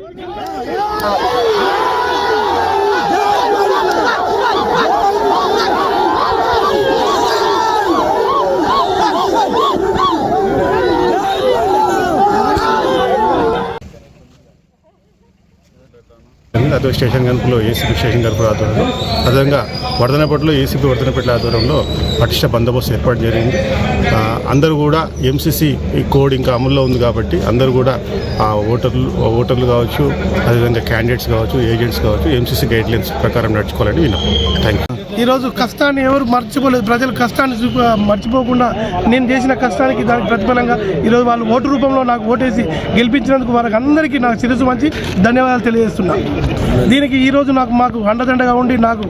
అదే station గన్పులో ACP station గన్పుల ఆధ్వర్యంలో అదేవిధంగా వర్ధనపేటలో ఏసీపీ వర్ధనపేటల ఆధ్వర్యంలో పటిష్ట బందోబస్తు ఏర్పాటు జరిగింది. అందరూ కూడా ఎంసీసీ కోడ్ ఇంకా అమల్లో ఉంది కాబట్టి అందరూ కూడా ఓటర్లు కావచ్చు, అదేవిధంగా క్యాండిడేట్స్ కావచ్చు, ఏజెంట్స్ కావచ్చు ఎంసీసీ గైడ్లైన్స్ ప్రకారం నడుచుకోవాలని విన్నపం. Thank you. ఈరోజు కష్టాన్ని ఎవరు మర్చిపోలేదు. ప్రజలు కష్టాన్ని మర్చిపోకుండా నేను చేసిన కష్టానికి దానికి ప్రతిఫలంగా ఈరోజు వాళ్ళు ఓటు రూపంలో నాకు ఓటేసి గెలిపించినందుకు వారికి అందరికీ నాకు శిరస్సు మంచి ధన్యవాదాలు తెలియజేస్తున్నా. దీనికి ఈరోజు మాకు అండదండగా ఉండి నాకు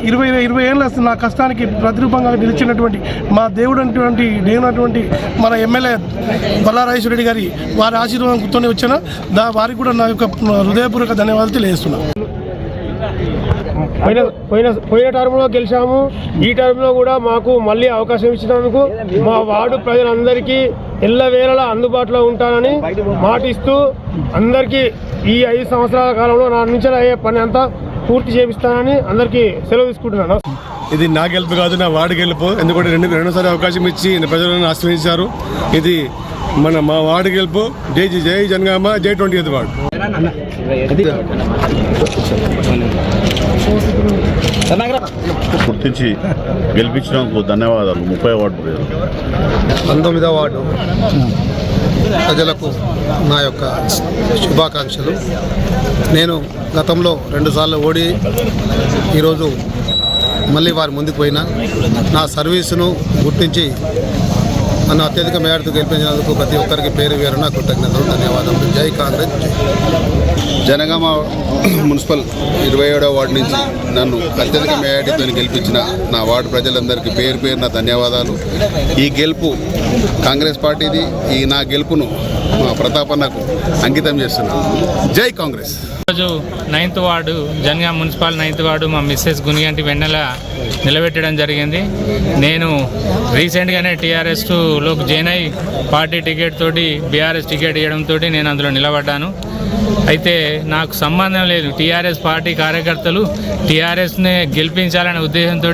20 ఏళ్ళ నా కష్టానికి ప్రతిరూపంగా నిలిచినటువంటి మా దేవుడైనటువంటి మన ఎమ్మెల్యే బల్లారాజేశ్వర రెడ్డి గారి వారి ఆశీర్వాదంతో వచ్చిన వారికి కూడా నా యొక్క హృదయపూర్వక ధన్యవాదాలు తెలియజేస్తున్నాను. పోయిన టర్మ్లో గెలిచాము. ఈ టర్మ్లో కూడా మాకు మళ్ళీ అవకాశం ఇచ్చినందుకు మా వార్డు ప్రజలందరికీ ఎల్లవేళలా అందుబాటులో ఉంటానని మాటిస్తూ అందరికీ ఈ 5 సంవత్సరాల కాలంలో నా నుంచి అయ్యే పని అంతా పూర్తి చేపిస్తానని అందరికీ సెలవు తీసుకుంటున్నాను. ఇది నా గెలుపు కాదు, నా వార్డు గెలుపు. ఎందుకంటే రెండోసారి అవకాశం ఇచ్చి ప్రజలను ఆశ్రయించారు. ఇది మా వార్డు గెలుపు. జై జనగామ, జై 20th వార్డు. గుర్తించి గెలిపించినందుకు ధన్యవాదాలు. 30వ వార్డు 19వ వార్డు ప్రజలకు నా యొక్క శుభాకాంక్షలు. నేను గతంలో 2 సార్లు ఓడి ఈరోజు మళ్ళీ వారి ముందుకు పోయినా నా సర్వీసును గుర్తించి నన్ను అత్యధిక మేరతో గెలిపించినందుకు ప్రతి ఒక్కరికి పేరు పేరున కృతజ్ఞతలు, ధన్యవాదాలు. జై కాంగ్రెస్. జనగామ మున్సిపల్ 27వ వార్డు నుంచి నన్ను అత్యధిక మేయాటితో గెలిపించిన నా వార్డు ప్రజలందరికీ పేరు పేరున ధన్యవాదాలు. ఈ గెలుపు కాంగ్రెస్ పార్టీది. ఈ నా గెలుపును మా ప్రతాపన్నకు అంకితం చేస్తున్నాను. జై కాంగ్రెస్. ఈరోజు 9th ward Jangaon municipal 9th ward మా మిస్సెస్ గునిగంటి వెన్నెల నిలబెట్టడం జరిగింది. నేను రీసెంట్గానే టీఆర్ఎస్లోకి జాయిన్ అయ్యి పార్టీ టికెట్ తోటి బీఆర్ఎస్ టికెట్ ఇవ్వడంతో నేను అందులో నిలబడ్డాను. అయితే నాకు సంబంధం లేదు. టీఆర్ఎస్ పార్టీ కార్యకర్తలు టీఆర్ఎస్ని గెలిపించాలనే ఉద్దేశంతో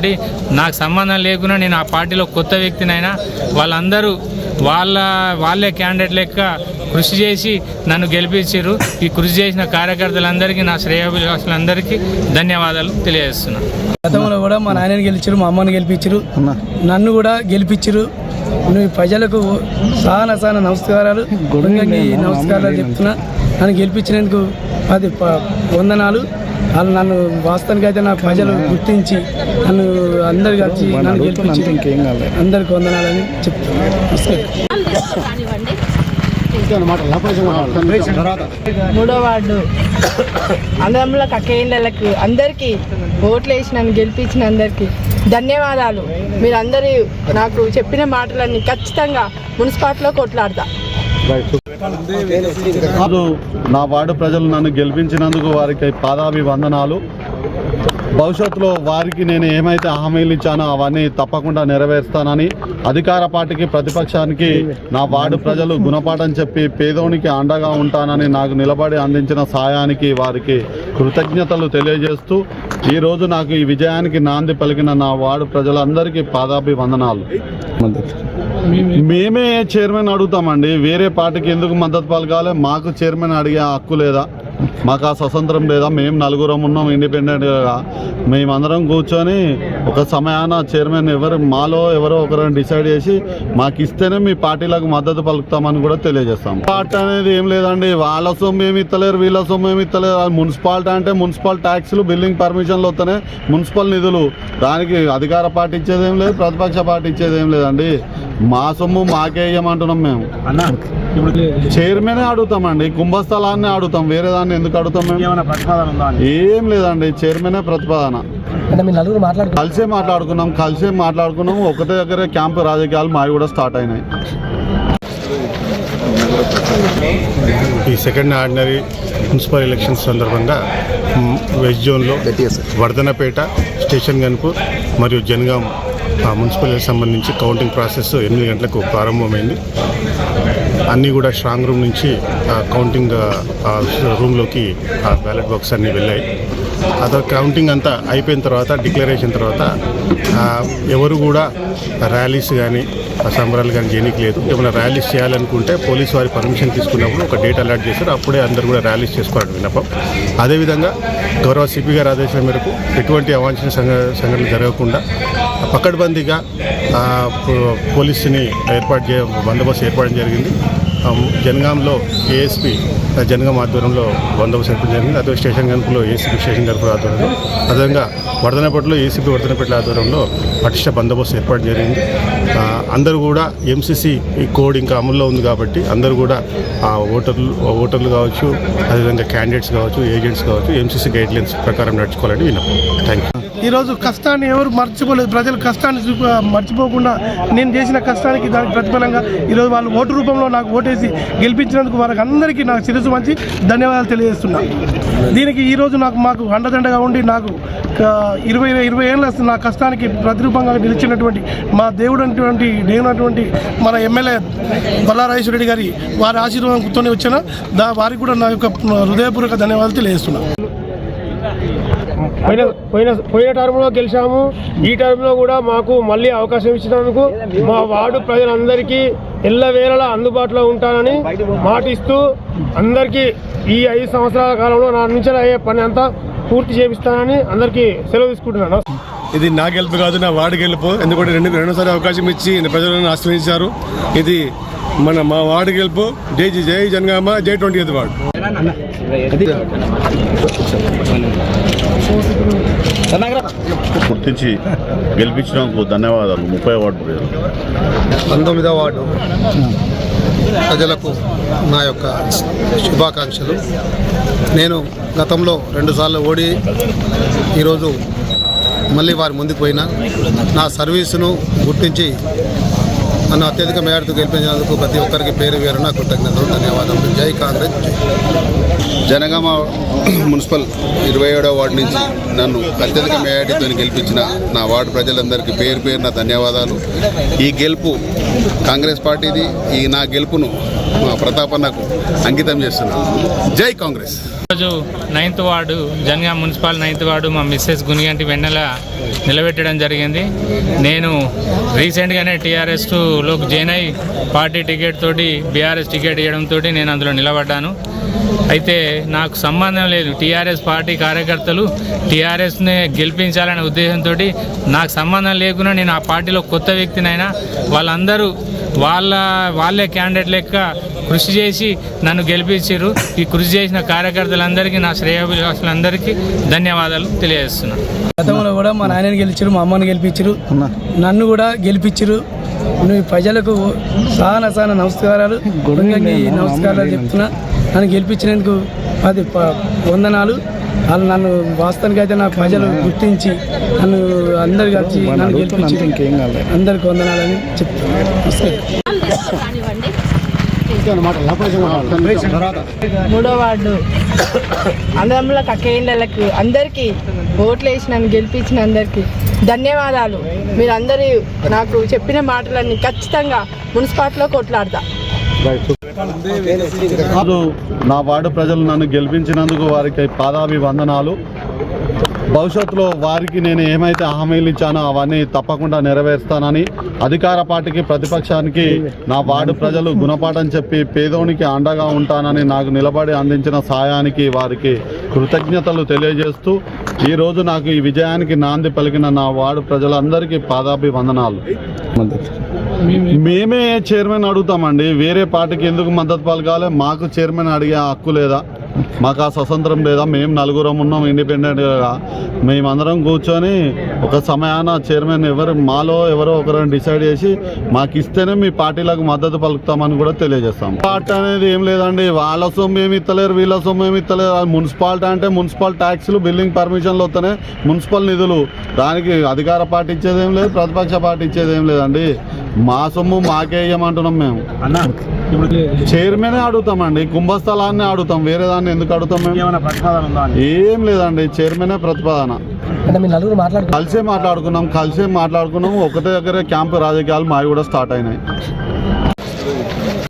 నాకు సంబంధం లేకుండా నేను ఆ పార్టీలో కొత్త వ్యక్తినైనా వాళ్ళందరూ వాళ్ళే క్యాండిడేట్ లెక్క కృషి చేసి నన్ను గెలిపించారు. ఈ కృషి చేసిన కార్యకర్తలందరికీ, నా శ్రేయోభిలాషులందరికీ ధన్యవాదాలు తెలియజేస్తున్నాను. గతంలో కూడా మా నాయనని గెలిచారు, మా అమ్మని గెలిపించారు, నన్ను కూడా గెలిపించారు. నువ్వు ప్రజలకు చాలా నమస్కారాలు చెప్తున్నా. నన్ను గెలిపించినందుకు 10 వందనాలు. వాళ్ళు నన్ను వాస్తవానికి అయితే నా ప్రజలు గుర్తించి నన్ను అందరు కలిసి నన్ను గెలిపించి అందరికి వందనాలని చెప్తున్నాను. 3వ వార్డు అన్నదమ్ముల కక్కేళ్ళకు అందరికీ ఓట్లు వేసి నన్ను గెలిపించిన అందరికీ ధన్యవాదాలు. మీరందరూ నాకు చెప్పిన మాటలన్నీ ఖచ్చితంగా మున్సిపాలిటీలో కొట్లాడతా. నా వార్డు ప్రజలు నన్ను గెలిపించినందుకు వారికి పాదాభివందనాలు. భవిష్యత్తులో వారికి నేను ఏమైతే హామీలు ఇచ్చానో అవన్నీ తప్పకుండా నెరవేరుస్తానని, అధికార పార్టీకి ప్రతిపక్షానికి నా వార్డు ప్రజలు గుణపాఠం చెప్పి పేదోనికి అండగా ఉంటానని నాకు నిలబడి అందించిన సాయానికి వారికి కృతజ్ఞతలు తెలియజేస్తూ ఈరోజు నాకు ఈ విజయానికి నాంది పలికిన నా వార్డు ప్రజలందరికీ పాదాభివందనాలు. మేమే చైర్మన్ అడుగుతామండి. వేరే పార్టీకి ఎందుకు మద్దతు పలకాలి? మాకు చైర్మన్ అడిగే హక్కు లేదా? మాకు ఆ స్వతంత్రం లేదా? మేము 4 ఉన్నాం ఇండిపెండెంట్గా. మేమందరం కూర్చొని ఒక సమయాన చైర్మన్ మాలో ఎవరో ఒకరిని డిసైడ్ చేసి మాకు ఇస్తేనే మీ పార్టీలకు మద్దతు పలుకుతామని కూడా తెలియజేస్తాం. పార్టీ అనేది ఏం లేదండి. వాళ్ళ సొమ్ము ఏమి ఇస్తలేరు, వీళ్ళ సొమ్ము ఏమి ఇస్తలేరు. మున్సిపాలిటీ అంటే మున్సిపల్ ట్యాక్స్లు, బిల్డింగ్ పర్మిషన్లు వస్తేనే మున్సిపల్ నిధులు. దానికి అధికార పార్టీ ఇచ్చేది ఏం లేదు, ప్రతిపక్ష పార్టీ ఇచ్చేది ఏం లేదండి. మా సొమ్ము మాకే ఇవ్వమంటున్నాం. మేము చైర్మనే అడుగుతామండి, కుంభస్థలాన్ని అడుగుతాం. వేరే దాన్ని ఎందుకు అడుగుతాం? మేము ఏం లేదండి, చైర్మనే ప్రతిపాదన. కలిసే మాట్లాడుకున్నాం. ఒకటే దగ్గరే క్యాంపు రాజకీయాలు మావి కూడా స్టార్ట్ అయినాయి. ఈ సెకండ్ ఆర్డినరీ మున్సిపల్ ఎలక్షన్స్ సందర్భంగా వెస్ట్ జోన్లో వర్ధనపేట, స్టేషన్ గన్పూర్ మరియు జనగాం మున్సిపల్ సంబంధించి కౌంటింగ్ ప్రాసెస్ 8 గంటలకు ప్రారంభమైంది. అన్నీ కూడా స్ట్రాంగ్ రూమ్ నుంచి కౌంటింగ్ రూమ్లోకి బ్యాలెట్ బాక్స్ అన్నీ వెళ్ళాయి. అదో కౌంటింగ్ అంతా అయిపోయిన తర్వాత డిక్లరేషన్ తర్వాత ఎవరు కూడా ర్యాలీస్ కానీ సంబరాలు కానీ చేయడానికి లేదు. ఏమైనా ర్యాలీస్ చేయాలనుకుంటే పోలీసు వారి పర్మిషన్ తీసుకున్నప్పుడు ఒక డేట్ అలాట్ చేశారు. అప్పుడే అందరూ కూడా ర్యాలీస్ చేసుకోవడం విన్నపం. అదేవిధంగా గౌరవ సిపి గారి ఆదేశాల మేరకు ఎటువంటి అవాంఛనీయ సంఘటనలు జరగకుండా పకడ్బందీగా పోలీసుని బందోబస్తు ఏర్పడడం జరిగింది. జనగాంలో ఏఎస్పీ జనగాం ఆధ్వర్యంలో బందోబస్తు ఏర్పడడం జరిగింది. అదే స్టేషన్ గన్పులో ఏసీపీ స్టేషన్ గన్పుల ఆధ్వర్యంలో, అదేవిధంగా వర్ధనపేటలో ఏసీపీ వర్ధనపేటల ఆధ్వర్యంలో పటిష్ట బందోబస్తు ఏర్పాటు జరిగింది. అందరూ కూడా ఎంసీసీ ఈ కోడ్ ఇంకా అమల్లో ఉంది కాబట్టి అందరూ కూడా ఓటర్లు కావచ్చు, అదేవిధంగా క్యాండిడేట్స్ కావచ్చు, ఏజెంట్స్ కావచ్చు, ఎంసీసీ గైడ్లైన్స్ ప్రకారం నడుచుకోవాలని విన్నాం. Thank you. ఈరోజు కష్టాన్ని ఎవరు మర్చిపోలేదు. ప్రజల కష్టాన్ని మర్చిపోకుండా నేను చేసిన కష్టానికి దానికి ప్రతిఫలంగా ఈరోజు వాళ్ళు ఓటు రూపంలో నాకు ఓటేసి గెలిపించినందుకు వారికి అందరికీ నాకు శిరస్సు వంచి ధన్యవాదాలు తెలియజేస్తున్నాను. దీనికి ఈరోజు మాకు అండదండగా ఉండి నాకు 20 ఏళ్ళ నా కష్టానికి ప్రతిరూపంగా నిలిచినటువంటి మా దేవుడైనటువంటి మన ఎమ్మెల్యే బల్లారాజేశ్వర రెడ్డి గారి వారి ఆశీర్వాదంతోనే వచ్చిన వారికి కూడా నా యొక్క హృదయపూర్వక ధన్యవాదాలు తెలియజేస్తున్నాను. పోయిన టర్మ్లో గెలిచాము. ఈ టర్మ్లో కూడా మాకు మళ్ళీ అవకాశం ఇచ్చినందుకు మా వార్డు ప్రజలందరికీ ఎల్లవేళలా అందుబాటులో ఉంటానని మాటిస్తూ అందరికీ ఈ 5 సంవత్సరాల కాలంలో నా నుంచి అయ్యే పని అంతా పూర్తి చేపిస్తానని అందరికీ సెలవు తీసుకుంటున్నాను. ఇది నా గెలుపు కాదు, నా వార్డు గెలుపు. ఎందుకంటే రెండోసారి అవకాశం ఇచ్చి ప్రజలను ఆశ్రయించారు. ఇది మా వార్డు గెలుపు. జై జనగామ, జై 20th వార్డు. గుర్తించి గెలిపించినందుకు ధన్యవాదాలు. 30వ వార్డు ప్రజలు. 19వ వార్డు ప్రజలకు నా యొక్క శుభాకాంక్షలు. నేను గతంలో 2 సార్లు ఓడి ఈరోజు మళ్ళీ వారి ముందుకు పోయినా నా సర్వీసును గుర్తించి నన్ను అత్యధిక మేరతో గెలిపించినందుకు ప్రతి ఒక్కరికి పేరు పేరున కృతజ్ఞతలు, ధన్యవాదాలు. జై కాంగ్రెస్. జనగామ మున్సిపల్ 27వ వార్డు నుంచి నన్ను అత్యధిక మేయాటితో గెలిపించిన నా వార్డు ప్రజలందరికీ పేరు పేరున ధన్యవాదాలు. ఈ గెలుపు కాంగ్రెస్ పార్టీది. ఈ నా గెలుపును మా ప్రతాపన్నకు అంకితం చేస్తున్నాను. జై కాంగ్రెస్. ఈరోజు 9th ward Jangaon municipal 9th ward మా మిస్సెస్ గునిగంటి వెన్నెల నిలబెట్టడం జరిగింది. నేను రీసెంట్గానే టీఆర్ఎస్లోకి జాయిన్ అయ్యి పార్టీ టికెట్ తోటి బీఆర్ఎస్ టికెట్ ఇవ్వడంతో నేను అందులో నిలబడ్డాను. అయితే నాకు సంబంధం లేదు. టీఆర్ఎస్ పార్టీ కార్యకర్తలు టీఆర్ఎస్ని గెలిపించాలనే ఉద్దేశంతో నాకు సంబంధం లేకుండా నేను ఆ పార్టీలో కొత్త వ్యక్తినైనా వాళ్ళందరూ వాళ్ళే క్యాండిడేట్ లెక్క కృషి చేసి నన్ను గెలిపించారు. ఈ కృషి చేసిన కార్యకర్తలందరికీ, నా శ్రేయోభిలాషులందరికీ ధన్యవాదాలు తెలియజేస్తున్నాను. గతంలో కూడా మా నాయనని గెలిచారు, మా అమ్మని గెలిపించారు, నన్ను కూడా గెలిపించారు. నువ్వు ప్రజలకు చాలా నమస్కారాలు, నమస్కారాలు చెప్తున్నా. నన్ను గెలిపించినందుకు 10 వందనాలు. వాళ్ళు నన్ను వాస్తవానికి అయితే నా ప్రజలు గుర్తించి నన్ను అందరు కలిసి నన్ను గెలిపించి అందరికి వందనాలని చెప్తున్నాను. 3వ వార్డు అన్నదమ్ముల కక్కేళ్ళకు అందరికీ ఓట్లు వేసి నన్ను గెలిపించిన అందరికీ ధన్యవాదాలు. మీరందరూ నాకు చెప్పిన మాటలన్నీ ఖచ్చితంగా మున్సిపాలిటీలో కొట్లాడతా. నా వార్డు ప్రజలు నన్ను గెలిపించినందుకు వారికి పాదాభివందనాలు. భవిష్యత్తులో వారికి నేను ఏమైతే హామీలు ఇచ్చానో అవన్నీ తప్పకుండా నెరవేరుస్తానని, అధికార పార్టీకి ప్రతిపక్షానికి నా వార్డు ప్రజలు గుణపాఠం చెప్పి పేదోనికి అండగా ఉంటానని నాకు నిలబడి అందించిన సాయానికి వారికి కృతజ్ఞతలు తెలియజేస్తూ ఈరోజు నాకు ఈ విజయానికి నాంది పలికిన నా వార్డు ప్రజలందరికీ పాదాభివందనాలు. మేమే చైర్మన్ అడుగుతామండి. వేరే పార్టీకి ఎందుకు మద్దతు పలకాలి? మాకు చైర్మన్ అడిగే హక్కు లేదా? మాకు ఆ స్వతంత్రం లేదా? మేము 4 ఉన్నాం ఇండిపెండెంట్గా. మేమందరం కూర్చొని ఒక సమయాన చైర్మన్ మాలో ఎవరో ఒకరిని డిసైడ్ చేసి మాకు ఇస్తేనే మీ పార్టీలకు మద్దతు పలుకుతామని కూడా తెలియజేస్తాం. పార్టీ అనేది ఏం లేదండి. వాళ్ళ సొమ్ము ఏమి ఇస్తలేరు, వీళ్ళ సొమ్ము ఏమి ఇస్తలేరు. మున్సిపాలిటీ అంటే మున్సిపల్ ట్యాక్స్లు, బిల్డింగ్ పర్మిషన్లు వస్తేనే మున్సిపల్ నిధులు. దానికి అధికార పార్టీ ఇచ్చేదేం లేదు, ప్రతిపక్ష పార్టీ ఇచ్చేదేం లేదండి. మా సొమ్ము మాకే ఇవ్వమంటున్నాం. మేము చైర్మనే అడుగుతామండి, కుంభస్థలాన్ని అడుగుతాం. వేరే దాన్ని ఎందుకు అడుగుతాం? మేము ఏం లేదండి, చైర్మనే ప్రతిపాదన. కలిసే మాట్లాడుకున్నాం. ఒకటే దగ్గర క్యాంపు రాజకీయాలు మావి కూడా స్టార్ట్ అయినాయి.